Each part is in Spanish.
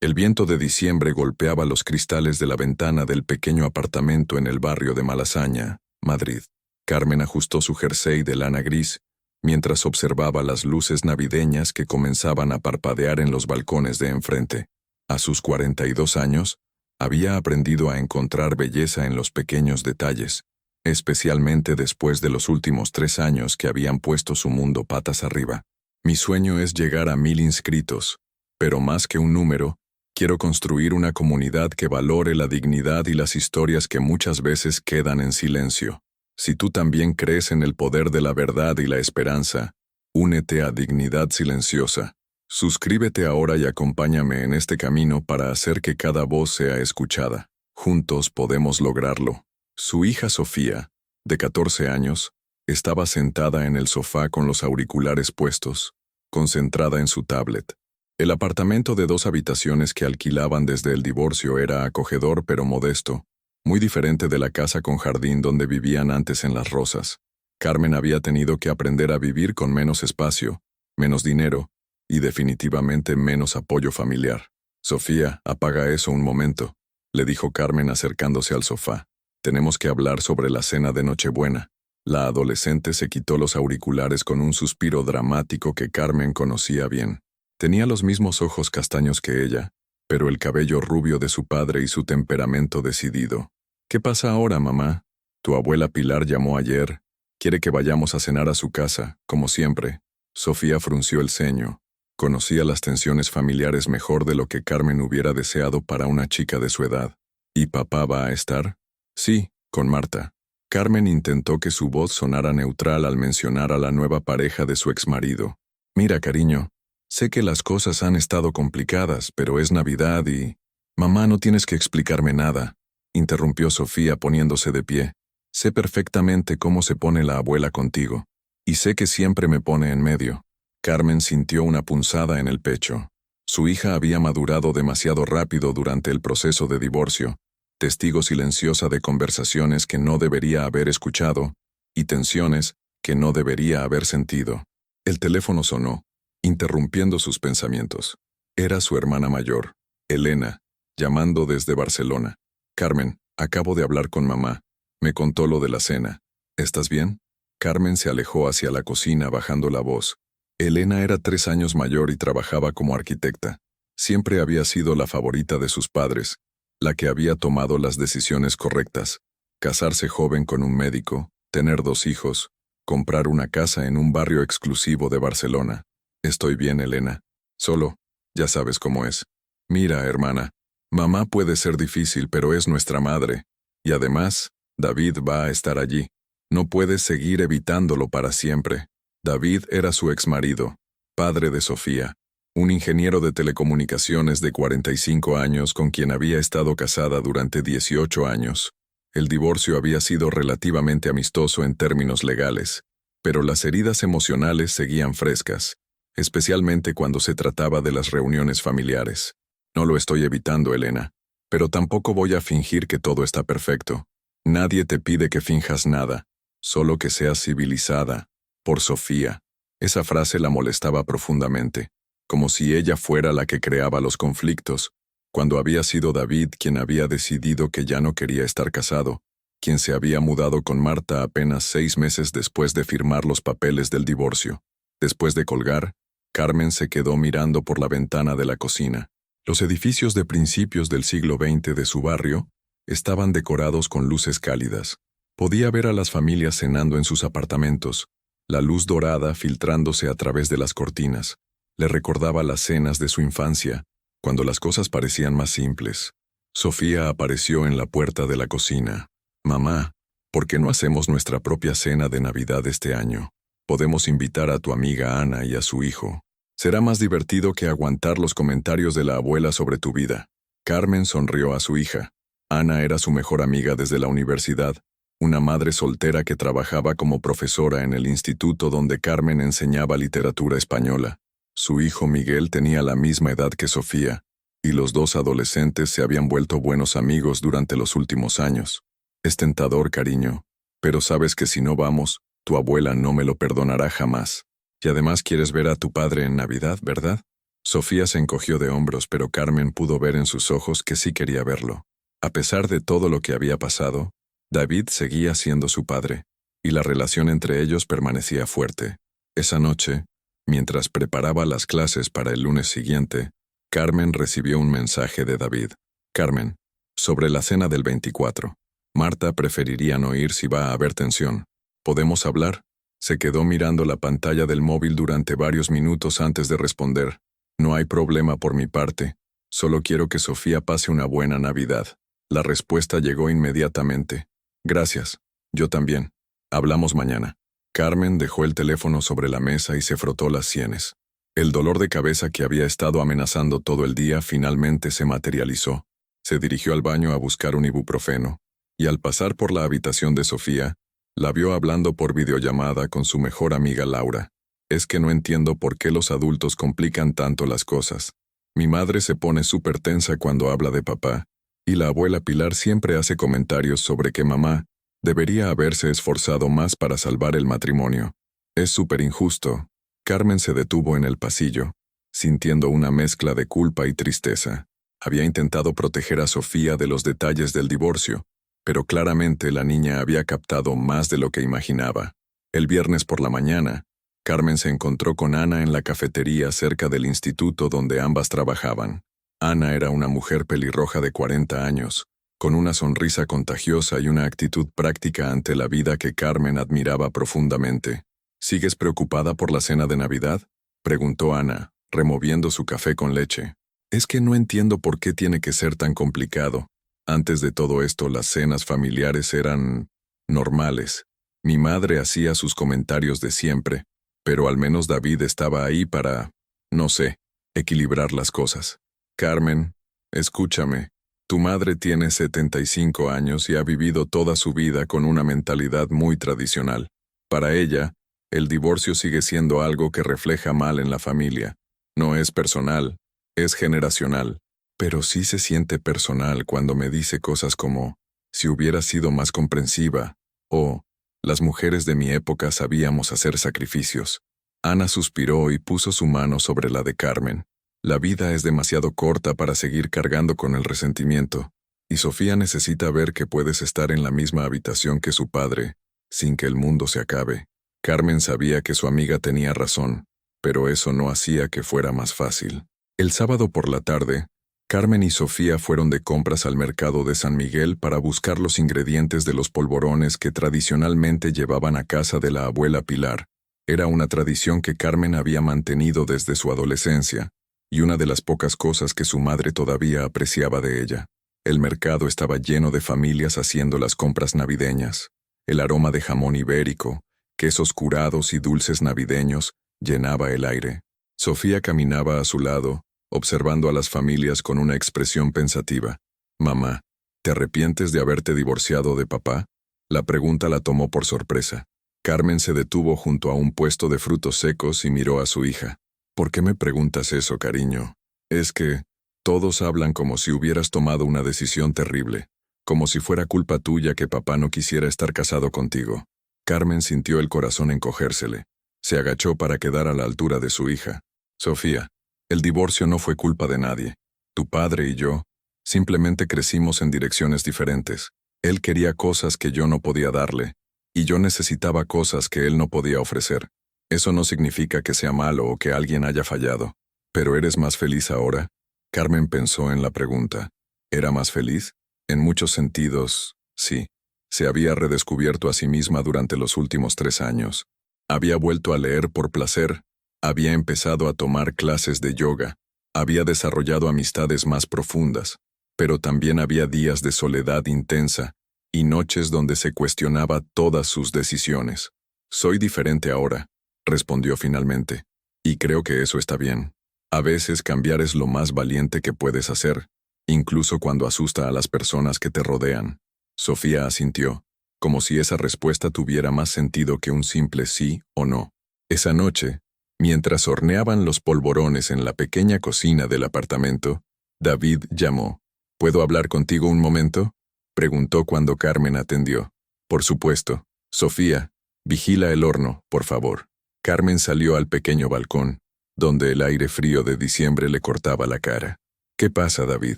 El viento de diciembre golpeaba los cristales de la ventana del pequeño apartamento en el barrio de Malasaña, Madrid. Carmen ajustó su jersey de lana gris mientras observaba las luces navideñas que comenzaban a parpadear en los balcones de enfrente. A sus 42 años, había aprendido a encontrar belleza en los pequeños detalles, especialmente después de los últimos 3 años que habían puesto su mundo patas arriba. Mi sueño es llegar a 1000 inscritos, pero más que un número, quiero construir una comunidad que valore la dignidad y las historias que muchas veces quedan en silencio. Si tú también crees en el poder de la verdad y la esperanza, únete a Dignidad Silenciosa. Suscríbete ahora y acompáñame en este camino para hacer que cada voz sea escuchada. Juntos podemos lograrlo. Su hija Sofía, de 14 años, estaba sentada en el sofá con los auriculares puestos, concentrada en su tablet. El apartamento de 2 habitaciones que alquilaban desde el divorcio era acogedor pero modesto, muy diferente de la casa con jardín donde vivían antes en Las Rosas. Carmen había tenido que aprender a vivir con menos espacio, menos dinero y definitivamente menos apoyo familiar. Sofía, apaga eso un momento, le dijo Carmen acercándose al sofá. Tenemos que hablar sobre la cena de Nochebuena. La adolescente se quitó los auriculares con un suspiro dramático que Carmen conocía bien. Tenía los mismos ojos castaños que ella, pero el cabello rubio de su padre y su temperamento decidido. ¿Qué pasa ahora, mamá? Tu abuela Pilar llamó ayer. Quiere que vayamos a cenar a su casa, como siempre. Sofía frunció el ceño. Conocía las tensiones familiares mejor de lo que Carmen hubiera deseado para una chica de su edad. ¿Y papá va a estar? Sí, con Marta. Carmen intentó que su voz sonara neutral al mencionar a la nueva pareja de su exmarido. Mira, cariño, sé que las cosas han estado complicadas, pero es Navidad y... Mamá, no tienes que explicarme nada, interrumpió Sofía poniéndose de pie. Sé perfectamente cómo se pone la abuela contigo, y sé que siempre me pone en medio. Carmen sintió una punzada en el pecho. Su hija había madurado demasiado rápido durante el proceso de divorcio, testigo silenciosa de conversaciones que no debería haber escuchado, y tensiones que no debería haber sentido. El teléfono sonó, interrumpiendo sus pensamientos. Era su hermana mayor, Elena, llamando desde Barcelona. Carmen, acabo de hablar con mamá. Me contó lo de la cena. ¿Estás bien? Carmen se alejó hacia la cocina bajando la voz. Elena era 3 años mayor y trabajaba como arquitecta. Siempre había sido la favorita de sus padres, la que había tomado las decisiones correctas. Casarse joven con un médico, tener 2 hijos, comprar una casa en un barrio exclusivo de Barcelona. Estoy bien, Elena. Solo, ya sabes cómo es. Mira, hermana, mamá puede ser difícil, pero es nuestra madre. Y además, David va a estar allí. No puedes seguir evitándolo para siempre. David era su exmarido, padre de Sofía, un ingeniero de telecomunicaciones de 45 años con quien había estado casada durante 18 años. El divorcio había sido relativamente amistoso en términos legales, pero las heridas emocionales seguían frescas, especialmente cuando se trataba de las reuniones familiares. No lo estoy evitando, Elena, pero tampoco voy a fingir que todo está perfecto. Nadie te pide que finjas nada, solo que seas civilizada. Por Sofía. Esa frase la molestaba profundamente, como si ella fuera la que creaba los conflictos, cuando había sido David quien había decidido que ya no quería estar casado, quien se había mudado con Marta apenas 6 meses después de firmar los papeles del divorcio. Después de colgar, Carmen se quedó mirando por la ventana de la cocina. Los edificios de principios del siglo XX de su barrio estaban decorados con luces cálidas. Podía ver a las familias cenando en sus apartamentos, la luz dorada filtrándose a través de las cortinas. Le recordaba las cenas de su infancia, cuando las cosas parecían más simples. Sofía apareció en la puerta de la cocina. Mamá, ¿por qué no hacemos nuestra propia cena de Navidad este año? Podemos invitar a tu amiga Ana y a su hijo. Será más divertido que aguantar los comentarios de la abuela sobre tu vida. Carmen sonrió a su hija. Ana era su mejor amiga desde la universidad, una madre soltera que trabajaba como profesora en el instituto donde Carmen enseñaba literatura española. Su hijo Miguel tenía la misma edad que Sofía, y los 2 adolescentes se habían vuelto buenos amigos durante los últimos años. Es tentador, cariño, pero sabes que si no vamos, tu abuela no me lo perdonará jamás. Y además quieres ver a tu padre en Navidad, ¿verdad? Sofía se encogió de hombros, pero Carmen pudo ver en sus ojos que sí quería verlo. A pesar de todo lo que había pasado, David seguía siendo su padre, y la relación entre ellos permanecía fuerte. Esa noche, mientras preparaba las clases para el lunes siguiente, Carmen recibió un mensaje de David. Carmen, sobre la cena del 24. Marta preferiría no ir si va a haber tensión. ¿Podemos hablar? Se quedó mirando la pantalla del móvil durante varios minutos antes de responder. No hay problema por mi parte. Solo quiero que Sofía pase una buena Navidad. La respuesta llegó inmediatamente. Gracias. Yo también. Hablamos mañana. Carmen dejó el teléfono sobre la mesa y se frotó las sienes. El dolor de cabeza que había estado amenazando todo el día finalmente se materializó. Se dirigió al baño a buscar un ibuprofeno, y al pasar por la habitación de Sofía, la vio hablando por videollamada con su mejor amiga Laura. Es que no entiendo por qué los adultos complican tanto las cosas. Mi madre se pone súper tensa cuando habla de papá, y la abuela Pilar siempre hace comentarios sobre que mamá debería haberse esforzado más para salvar el matrimonio. Es súper injusto. Carmen se detuvo en el pasillo, sintiendo una mezcla de culpa y tristeza. Había intentado proteger a Sofía de los detalles del divorcio, pero claramente la niña había captado más de lo que imaginaba. El viernes por la mañana, Carmen se encontró con Ana en la cafetería cerca del instituto donde ambas trabajaban. Ana era una mujer pelirroja de 40 años, con una sonrisa contagiosa y una actitud práctica ante la vida que Carmen admiraba profundamente. ¿Sigues preocupada por la cena de Navidad?, preguntó Ana, removiendo su café con leche. Es que no entiendo por qué tiene que ser tan complicado. Antes de todo esto, las cenas familiares eran normales. Mi madre hacía sus comentarios de siempre, pero al menos David estaba ahí para, no sé, equilibrar las cosas. Carmen, escúchame. Tu madre tiene 75 años y ha vivido toda su vida con una mentalidad muy tradicional. Para ella, el divorcio sigue siendo algo que refleja mal en la familia. No es personal, es generacional. Pero sí se siente personal cuando me dice cosas como, si hubiera sido más comprensiva, o, las mujeres de mi época sabíamos hacer sacrificios. Ana suspiró y puso su mano sobre la de Carmen. La vida es demasiado corta para seguir cargando con el resentimiento, y Sofía necesita ver que puedes estar en la misma habitación que su padre, sin que el mundo se acabe. Carmen sabía que su amiga tenía razón, pero eso no hacía que fuera más fácil. El sábado por la tarde, Carmen y Sofía fueron de compras al mercado de San Miguel para buscar los ingredientes de los polvorones que tradicionalmente llevaban a casa de la abuela Pilar. Era una tradición que Carmen había mantenido desde su adolescencia, y una de las pocas cosas que su madre todavía apreciaba de ella. El mercado estaba lleno de familias haciendo las compras navideñas. El aroma de jamón ibérico, quesos curados y dulces navideños llenaba el aire. Sofía caminaba a su lado, observando a las familias con una expresión pensativa. Mamá, ¿te arrepientes de haberte divorciado de papá? La pregunta la tomó por sorpresa. Carmen se detuvo junto a un puesto de frutos secos y miró a su hija. ¿Por qué me preguntas eso, cariño? Es que todos hablan como si hubieras tomado una decisión terrible, como si fuera culpa tuya que papá no quisiera estar casado contigo. Carmen sintió el corazón encogérsele. Se agachó para quedar a la altura de su hija. Sofía, el divorcio no fue culpa de nadie. Tu padre y yo simplemente crecimos en direcciones diferentes. Él quería cosas que yo no podía darle, y yo necesitaba cosas que él no podía ofrecer. Eso no significa que sea malo o que alguien haya fallado. ¿Pero eres más feliz ahora? Carmen pensó en la pregunta. ¿Era más feliz? En muchos sentidos, sí. Se había redescubierto a sí misma durante los últimos 3 años. Había vuelto a leer por placer, había empezado a tomar clases de yoga, había desarrollado amistades más profundas, pero también había días de soledad intensa y noches donde se cuestionaba todas sus decisiones. Soy diferente ahora, respondió finalmente, y creo que eso está bien. A veces cambiar es lo más valiente que puedes hacer, incluso cuando asusta a las personas que te rodean. Sofía asintió, como si esa respuesta tuviera más sentido que un simple sí o no. Esa noche, mientras horneaban los polvorones en la pequeña cocina del apartamento, David llamó. ¿Puedo hablar contigo un momento?, preguntó cuando Carmen atendió. Por supuesto. Sofía, vigila el horno, por favor. Carmen salió al pequeño balcón, donde el aire frío de diciembre le cortaba la cara. ¿Qué pasa, David?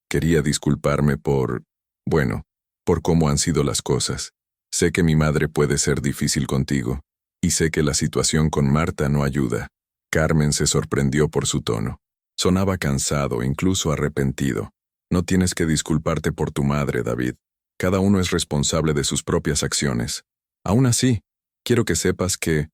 Quería disculparme bueno, por cómo han sido las cosas. Sé que mi madre puede ser difícil contigo, y sé que la situación con Marta no ayuda. Carmen se sorprendió por su tono. Sonaba cansado, incluso arrepentido. No tienes que disculparte por tu madre, David. Cada uno es responsable de sus propias acciones. Aún así, quiero que sepas que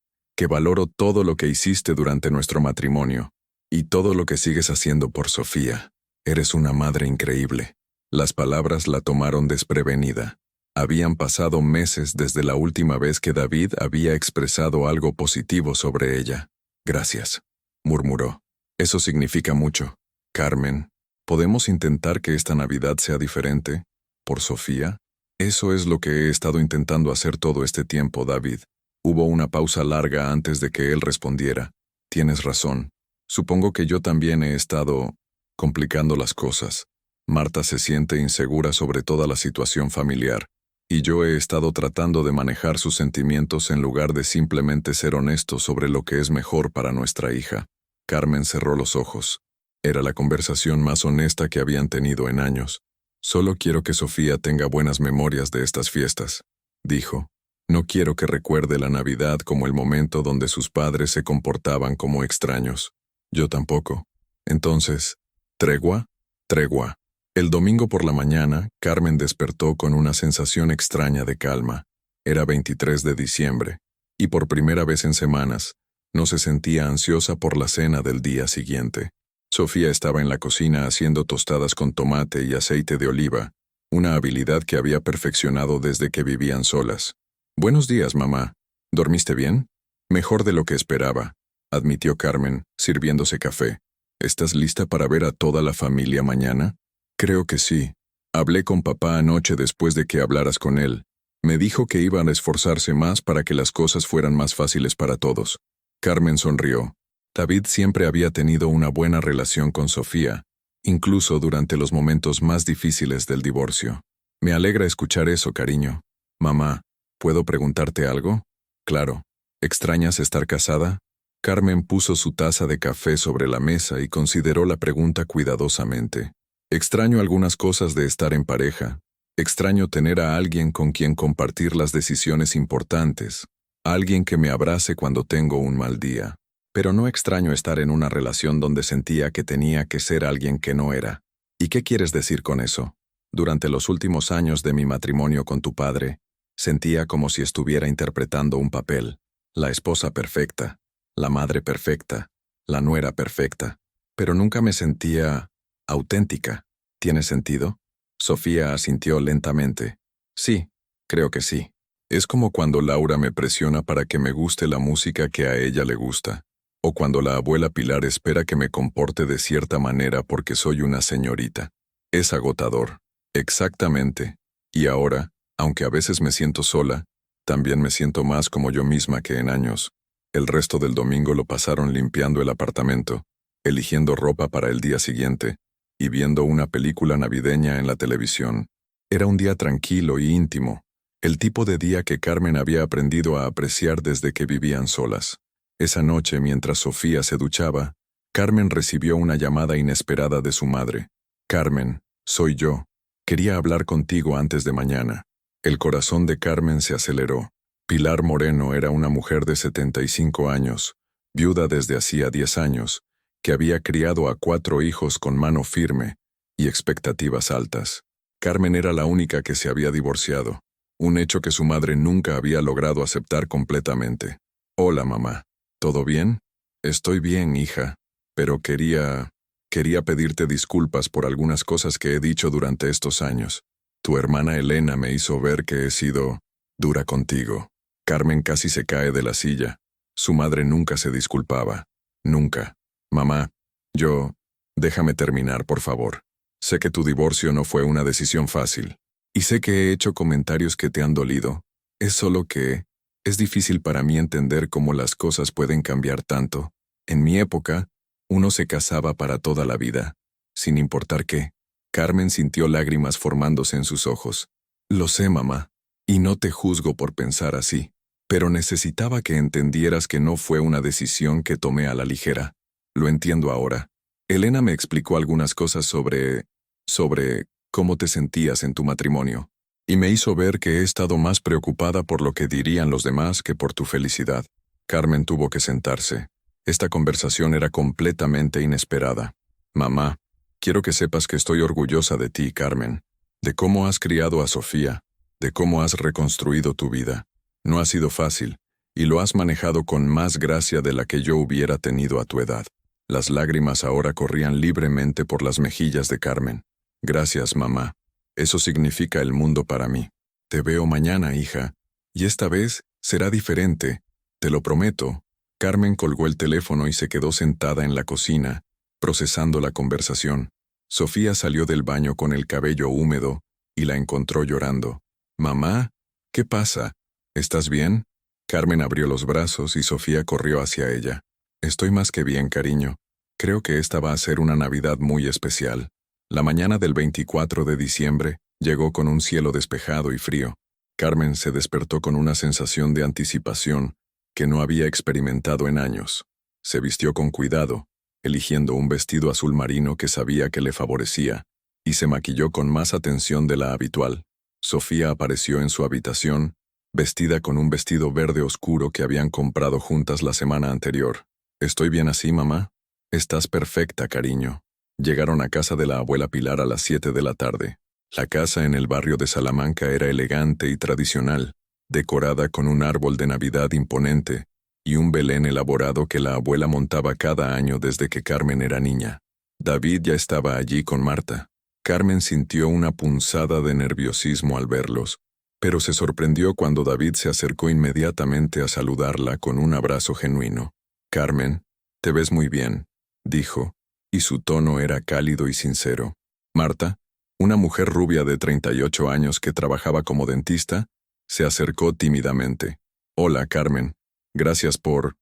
valoro todo lo que hiciste durante nuestro matrimonio, y todo lo que sigues haciendo por Sofía. Eres una madre increíble. Las palabras la tomaron desprevenida. Habían pasado meses desde la última vez que David había expresado algo positivo sobre ella. Gracias, murmuró. Eso significa mucho. Carmen, ¿podemos intentar que esta Navidad sea diferente? ¿Por Sofía? Eso es lo que he estado intentando hacer todo este tiempo, David. Hubo una pausa larga antes de que él respondiera. Tienes razón. Supongo que yo también he estado complicando las cosas. Marta se siente insegura sobre toda la situación familiar, y yo he estado tratando de manejar sus sentimientos en lugar de simplemente ser honesto sobre lo que es mejor para nuestra hija. Carmen cerró los ojos. Era la conversación más honesta que habían tenido en años. Solo quiero que Sofía tenga buenas memorias de estas fiestas, dijo. No quiero que recuerde la Navidad como el momento donde sus padres se comportaban como extraños. Yo tampoco. Entonces, ¿tregua? Tregua. El domingo por la mañana, Carmen despertó con una sensación extraña de calma. Era 23 de diciembre, y por primera vez en semanas, no se sentía ansiosa por la cena del día siguiente. Sofía estaba en la cocina haciendo tostadas con tomate y aceite de oliva, una habilidad que había perfeccionado desde que vivían solas. Buenos días, mamá. ¿Dormiste bien? Mejor de lo que esperaba, admitió Carmen, sirviéndose café. ¿Estás lista para ver a toda la familia mañana? Creo que sí. Hablé con papá anoche después de que hablaras con él. Me dijo que iban a esforzarse más para que las cosas fueran más fáciles para todos. Carmen sonrió. David siempre había tenido una buena relación con Sofía, incluso durante los momentos más difíciles del divorcio. Me alegra escuchar eso, cariño. Mamá, ¿puedo preguntarte algo? Claro. ¿Extrañas estar casada? Carmen puso su taza de café sobre la mesa y consideró la pregunta cuidadosamente. Extraño algunas cosas de estar en pareja. Extraño tener a alguien con quien compartir las decisiones importantes, alguien que me abrace cuando tengo un mal día. Pero no extraño estar en una relación donde sentía que tenía que ser alguien que no era. ¿Y qué quieres decir con eso? Durante los últimos años de mi matrimonio con tu padre, sentía como si estuviera interpretando un papel. La esposa perfecta, la madre perfecta, la nuera perfecta. Pero nunca me sentía auténtica. ¿Tiene sentido? Sofía asintió lentamente. Sí, creo que sí. Es como cuando Laura me presiona para que me guste la música que a ella le gusta. O cuando la abuela Pilar espera que me comporte de cierta manera porque soy una señorita. Es agotador. Exactamente. Y ahora, aunque a veces me siento sola, también me siento más como yo misma que en años. El resto del domingo lo pasaron limpiando el apartamento, eligiendo ropa para el día siguiente, y viendo una película navideña en la televisión. Era un día tranquilo y íntimo, el tipo de día que Carmen había aprendido a apreciar desde que vivían solas. Esa noche, mientras Sofía se duchaba, Carmen recibió una llamada inesperada de su madre. Carmen, soy yo. Quería hablar contigo antes de mañana. El corazón de Carmen se aceleró. Pilar Moreno era una mujer de 75 años, viuda desde hacía 10 años, que había criado a 4 hijos con mano firme y expectativas altas. Carmen era la única que se había divorciado, un hecho que su madre nunca había logrado aceptar completamente. Hola, mamá. ¿Todo bien? Estoy bien, hija, pero quería pedirte disculpas por algunas cosas que he dicho durante estos años. Tu hermana Elena me hizo ver que he sido dura contigo. Carmen casi se cae de la silla. Su madre nunca se disculpaba. Nunca. Mamá, déjame terminar, por favor. Sé que tu divorcio no fue una decisión fácil. Y sé que he hecho comentarios que te han dolido. Es solo que es difícil para mí entender cómo las cosas pueden cambiar tanto. En mi época, uno se casaba para toda la vida, sin importar qué. Carmen sintió lágrimas formándose en sus ojos. Lo sé, mamá, y no te juzgo por pensar así, pero necesitaba que entendieras que no fue una decisión que tomé a la ligera. Lo entiendo ahora. Elena me explicó algunas cosas sobre cómo te sentías en tu matrimonio, y me hizo ver que he estado más preocupada por lo que dirían los demás que por tu felicidad. Carmen tuvo que sentarse. Esta conversación era completamente inesperada. Mamá, quiero que sepas que estoy orgullosa de ti, Carmen, de cómo has criado a Sofía, de cómo has reconstruido tu vida. No ha sido fácil, y lo has manejado con más gracia de la que yo hubiera tenido a tu edad. Las lágrimas ahora corrían libremente por las mejillas de Carmen. Gracias, mamá. Eso significa el mundo para mí. Te veo mañana, hija. Y esta vez será diferente. Te lo prometo. Carmen colgó el teléfono y se quedó sentada en la cocina, procesando la conversación. Sofía salió del baño con el cabello húmedo y la encontró llorando. «Mamá, ¿qué pasa? ¿Estás bien?» Carmen abrió los brazos y Sofía corrió hacia ella. «Estoy más que bien, cariño. Creo que esta va a ser una Navidad muy especial». La mañana del 24 de diciembre llegó con un cielo despejado y frío. Carmen se despertó con una sensación de anticipación que no había experimentado en años. Se vistió con cuidado, eligiendo un vestido azul marino que sabía que le favorecía, y se maquilló con más atención de la habitual. Sofía apareció en su habitación, vestida con un vestido verde oscuro que habían comprado juntas la semana anterior. «¿Estoy bien así, mamá?» «Estás perfecta, cariño». Llegaron a casa de la abuela Pilar a las 7 de la tarde. La casa en el barrio de Salamanca era elegante y tradicional, decorada con un árbol de Navidad imponente y un Belén elaborado que la abuela montaba cada año desde que Carmen era niña. David ya estaba allí con Marta. Carmen sintió una punzada de nerviosismo al verlos, pero se sorprendió cuando David se acercó inmediatamente a saludarla con un abrazo genuino. «Carmen, te ves muy bien», dijo, y su tono era cálido y sincero. Marta, una mujer rubia de 38 años que trabajaba como dentista, se acercó tímidamente. «Hola, Carmen. Gracias por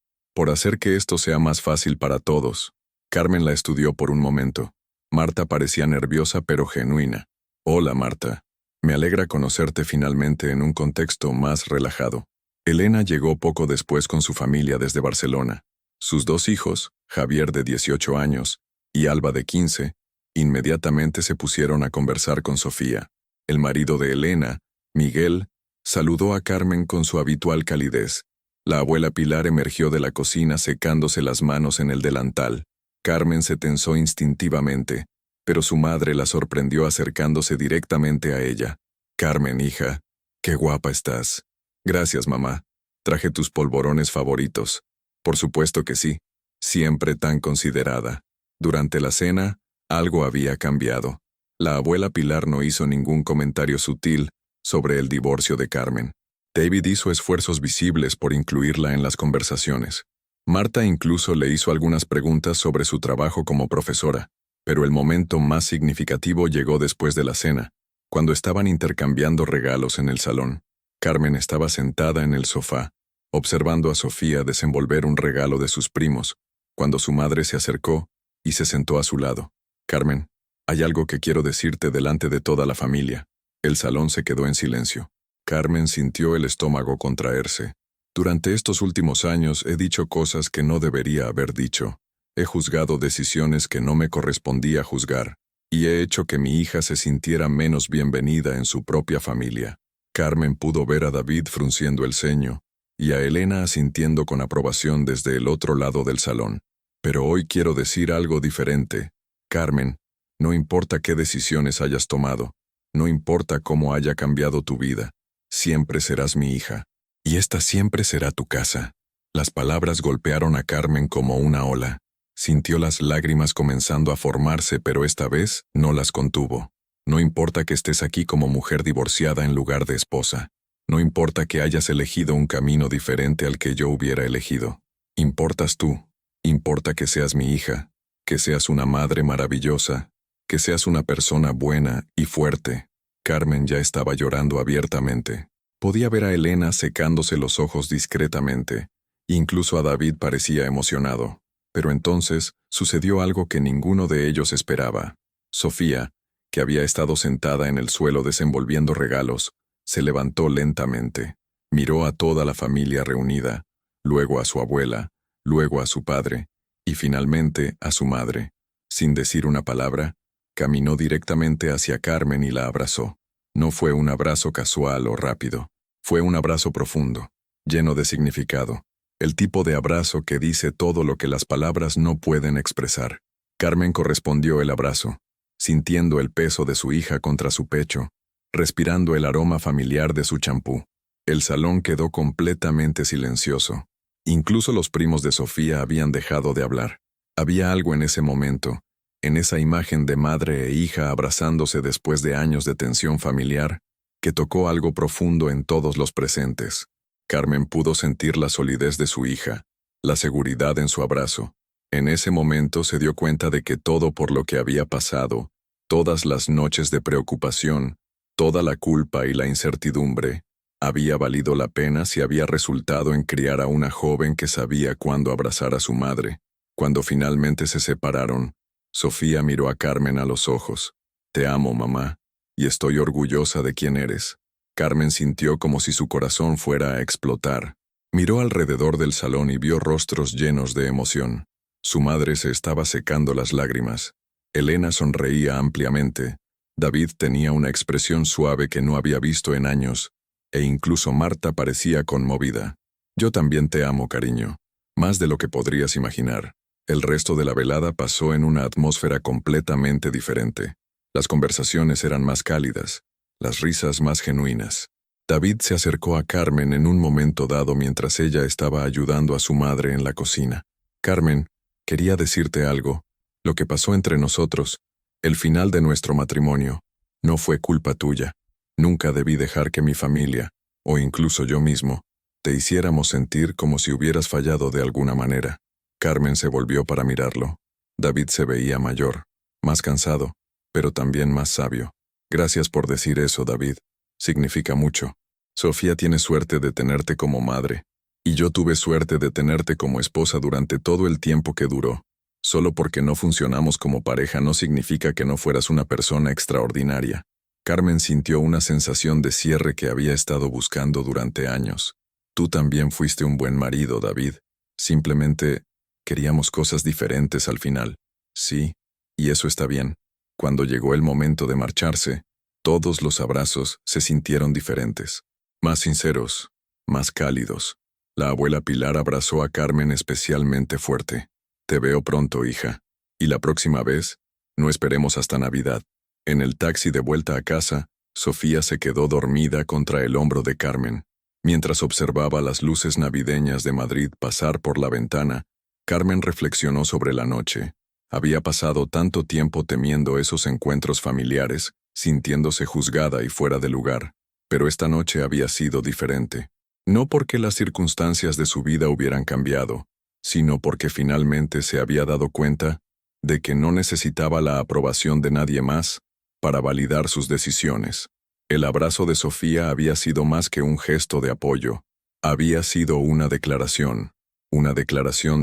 hacer que esto sea más fácil para todos». Carmen la estudió por un momento. Marta parecía nerviosa pero genuina. «Hola, Marta. Me alegra conocerte finalmente en un contexto más relajado». Elena llegó poco después con su familia desde Barcelona. Sus dos hijos, Javier de 18 años y Alba de 15, inmediatamente se pusieron a conversar con Sofía. El marido de Elena, Miguel, saludó a Carmen con su habitual calidez. La abuela Pilar emergió de la cocina secándose las manos en el delantal. Carmen se tensó instintivamente, pero su madre la sorprendió acercándose directamente a ella. «Carmen, hija, qué guapa estás». «Gracias, mamá. Traje tus polvorones favoritos». «Por supuesto que sí. Siempre tan considerada». Durante la cena, algo había cambiado. La abuela Pilar no hizo ningún comentario sutil sobre el divorcio de Carmen. David hizo esfuerzos visibles por incluirla en las conversaciones. Marta incluso le hizo algunas preguntas sobre su trabajo como profesora, pero el momento más significativo llegó después de la cena, cuando estaban intercambiando regalos en el salón. Carmen estaba sentada en el sofá, observando a Sofía desenvolver un regalo de sus primos, cuando su madre se acercó y se sentó a su lado. «Carmen, hay algo que quiero decirte delante de toda la familia». El salón se quedó en silencio. Carmen sintió el estómago contraerse. «Durante estos últimos años he dicho cosas que no debería haber dicho. He juzgado decisiones que no me correspondía juzgar, y he hecho que mi hija se sintiera menos bienvenida en su propia familia». Carmen pudo ver a David frunciendo el ceño, y a Elena asintiendo con aprobación desde el otro lado del salón. «Pero hoy quiero decir algo diferente. Carmen, no importa qué decisiones hayas tomado, no importa cómo haya cambiado tu vida, siempre serás mi hija. Y esta siempre será tu casa». Las palabras golpearon a Carmen como una ola. Sintió las lágrimas comenzando a formarse, pero esta vez no las contuvo. «No importa que estés aquí como mujer divorciada en lugar de esposa. No importa que hayas elegido un camino diferente al que yo hubiera elegido. Importas tú. Importa que seas mi hija, que seas una madre maravillosa, que seas una persona buena y fuerte». Carmen ya estaba llorando abiertamente. Podía ver a Elena secándose los ojos discretamente. Incluso a David parecía emocionado. Pero entonces sucedió algo que ninguno de ellos esperaba. Sofía, que había estado sentada en el suelo desenvolviendo regalos, se levantó lentamente. Miró a toda la familia reunida, luego a su abuela, luego a su padre, y finalmente a su madre. Sin decir una palabra, caminó directamente hacia Carmen y la abrazó. No fue un abrazo casual o rápido, fue un abrazo profundo, lleno de significado. El tipo de abrazo que dice todo lo que las palabras no pueden expresar. Carmen correspondió el abrazo, sintiendo el peso de su hija contra su pecho, respirando el aroma familiar de su champú. El salón quedó completamente silencioso. Incluso los primos de Sofía habían dejado de hablar. Había algo en ese momento, en esa imagen de madre e hija abrazándose después de años de tensión familiar, que tocó algo profundo en todos los presentes. Carmen pudo sentir la solidez de su hija, la seguridad en su abrazo. En ese momento se dio cuenta de que todo por lo que había pasado, todas las noches de preocupación, toda la culpa y la incertidumbre, había valido la pena si había resultado en criar a una joven que sabía cuándo abrazar a su madre. Cuando finalmente se separaron, Sofía miró a Carmen a los ojos. «Te amo, mamá, y estoy orgullosa de quién eres». Carmen sintió como si su corazón fuera a explotar. Miró alrededor del salón y vio rostros llenos de emoción. Su madre se estaba secando las lágrimas. Elena sonreía ampliamente. David tenía una expresión suave que no había visto en años, e incluso Marta parecía conmovida. «Yo también te amo, cariño, más de lo que podrías imaginar». El resto de la velada pasó en una atmósfera completamente diferente. Las conversaciones eran más cálidas, las risas más genuinas. David se acercó a Carmen en un momento dado mientras ella estaba ayudando a su madre en la cocina. «Carmen, quería decirte algo. Lo que pasó entre nosotros, el final de nuestro matrimonio, no fue culpa tuya. Nunca debí dejar que mi familia, o incluso yo mismo, te hiciéramos sentir como si hubieras fallado de alguna manera». Carmen se volvió para mirarlo. David se veía mayor, más cansado, pero también más sabio. «Gracias por decir eso, David. Significa mucho. Sofía tiene suerte de tenerte como madre, y yo tuve suerte de tenerte como esposa durante todo el tiempo que duró. Solo porque no funcionamos como pareja no significa que no fueras una persona extraordinaria». Carmen sintió una sensación de cierre que había estado buscando durante años. «Tú también fuiste un buen marido, David. Simplemente queríamos cosas diferentes al final». «Sí, y eso está bien». Cuando llegó el momento de marcharse, todos los abrazos se sintieron diferentes, más sinceros, más cálidos. La abuela Pilar abrazó a Carmen especialmente fuerte. «Te veo pronto, hija. Y la próxima vez, no esperemos hasta Navidad». En el taxi de vuelta a casa, Sofía se quedó dormida contra el hombro de Carmen. Mientras observaba las luces navideñas de Madrid pasar por la ventana, Carmen reflexionó sobre la noche. Había pasado tanto tiempo temiendo esos encuentros familiares, sintiéndose juzgada y fuera de lugar. Pero esta noche había sido diferente. No porque las circunstancias de su vida hubieran cambiado, sino porque finalmente se había dado cuenta de que no necesitaba la aprobación de nadie más para validar sus decisiones. El abrazo de Sofía había sido más que un gesto de apoyo. Había sido una declaración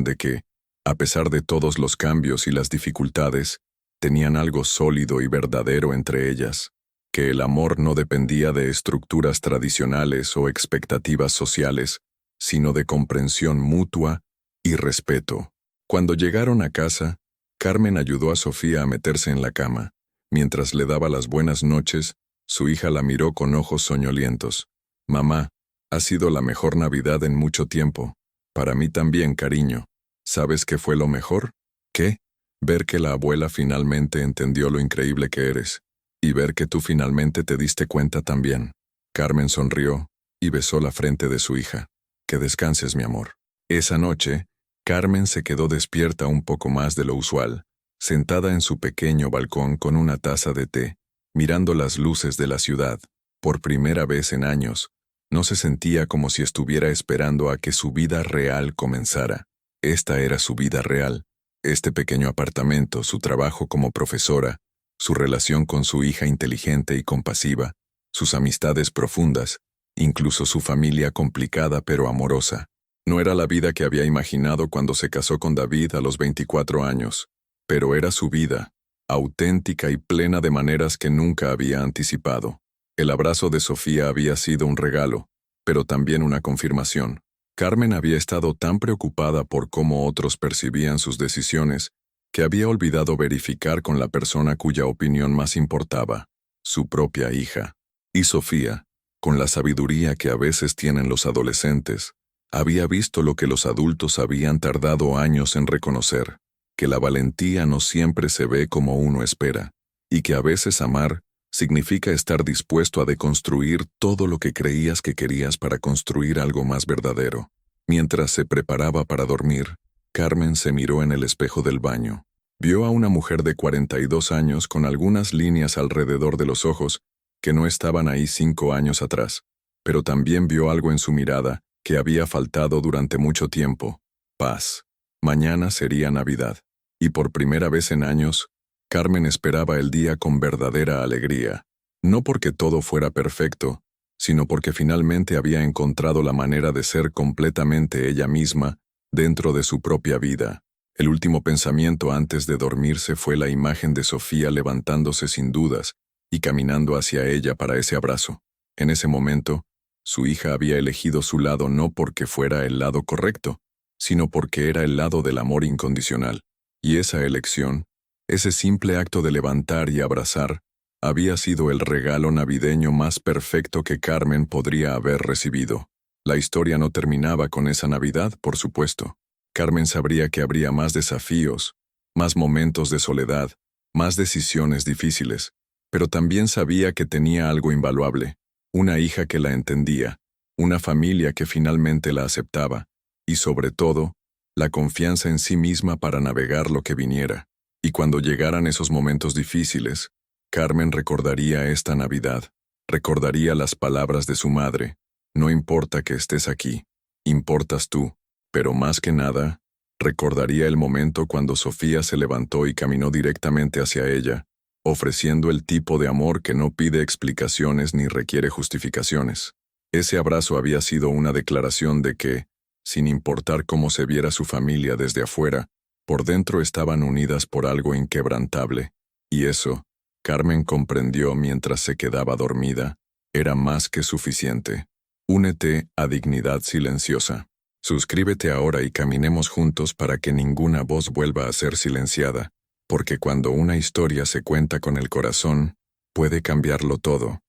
de que, a pesar de todos los cambios y las dificultades, tenían algo sólido y verdadero entre ellas, que el amor no dependía de estructuras tradicionales o expectativas sociales, sino de comprensión mutua y respeto. Cuando llegaron a casa, Carmen ayudó a Sofía a meterse en la cama. Mientras le daba las buenas noches, su hija la miró con ojos soñolientos. «Mamá, ha sido la mejor Navidad en mucho tiempo. Para mí también, cariño. ¿Sabes qué fue lo mejor? ¿Qué? Ver que la abuela finalmente entendió lo increíble que eres, y ver que tú finalmente te diste cuenta también». Carmen sonrió y besó la frente de su hija. «Que descanses, mi amor». Esa noche, Carmen se quedó despierta un poco más de lo usual, sentada en su pequeño balcón con una taza de té, mirando las luces de la ciudad. Por primera vez en años, no se sentía como si estuviera esperando a que su vida real comenzara. Esta era su vida real. Este pequeño apartamento, su trabajo como profesora, su relación con su hija inteligente y compasiva, sus amistades profundas, incluso su familia complicada pero amorosa. No era la vida que había imaginado cuando se casó con David a los 24 años, pero era su vida, auténtica y plena de maneras que nunca había anticipado. El abrazo de Sofía había sido un regalo, pero también una confirmación. Carmen había estado tan preocupada por cómo otros percibían sus decisiones que había olvidado verificar con la persona cuya opinión más importaba, su propia hija. Y Sofía, con la sabiduría que a veces tienen los adolescentes, había visto lo que los adultos habían tardado años en reconocer, que la valentía no siempre se ve como uno espera, y que a veces amar significa estar dispuesto a deconstruir todo lo que creías que querías para construir algo más verdadero. Mientras se preparaba para dormir, Carmen se miró en el espejo del baño. Vio a una mujer de 42 años con algunas líneas alrededor de los ojos que no estaban ahí 5 años atrás, pero también vio algo en su mirada que había faltado durante mucho tiempo: paz. Mañana sería Navidad, y por primera vez en años, Carmen esperaba el día con verdadera alegría, no porque todo fuera perfecto, sino porque finalmente había encontrado la manera de ser completamente ella misma dentro de su propia vida. El último pensamiento antes de dormirse fue la imagen de Sofía levantándose sin dudas y caminando hacia ella para ese abrazo. En ese momento, su hija había elegido su lado no porque fuera el lado correcto, sino porque era el lado del amor incondicional. Y esa elección, ese simple acto de levantar y abrazar, había sido el regalo navideño más perfecto que Carmen podría haber recibido. La historia no terminaba con esa Navidad, por supuesto. Carmen sabría que habría más desafíos, más momentos de soledad, más decisiones difíciles, pero también sabía que tenía algo invaluable: una hija que la entendía, una familia que finalmente la aceptaba, y sobre todo, la confianza en sí misma para navegar lo que viniera. Y cuando llegaran esos momentos difíciles, Carmen recordaría esta Navidad, recordaría las palabras de su madre: no importa que estés aquí, importas tú. Pero más que nada, recordaría el momento cuando Sofía se levantó y caminó directamente hacia ella, ofreciendo el tipo de amor que no pide explicaciones ni requiere justificaciones. Ese abrazo había sido una declaración de que, sin importar cómo se viera su familia desde afuera, por dentro estaban unidas por algo inquebrantable, y eso, Carmen comprendió mientras se quedaba dormida, era más que suficiente. Únete a Dignidad Silenciosa. Suscríbete ahora y caminemos juntos para que ninguna voz vuelva a ser silenciada, porque cuando una historia se cuenta con el corazón, puede cambiarlo todo.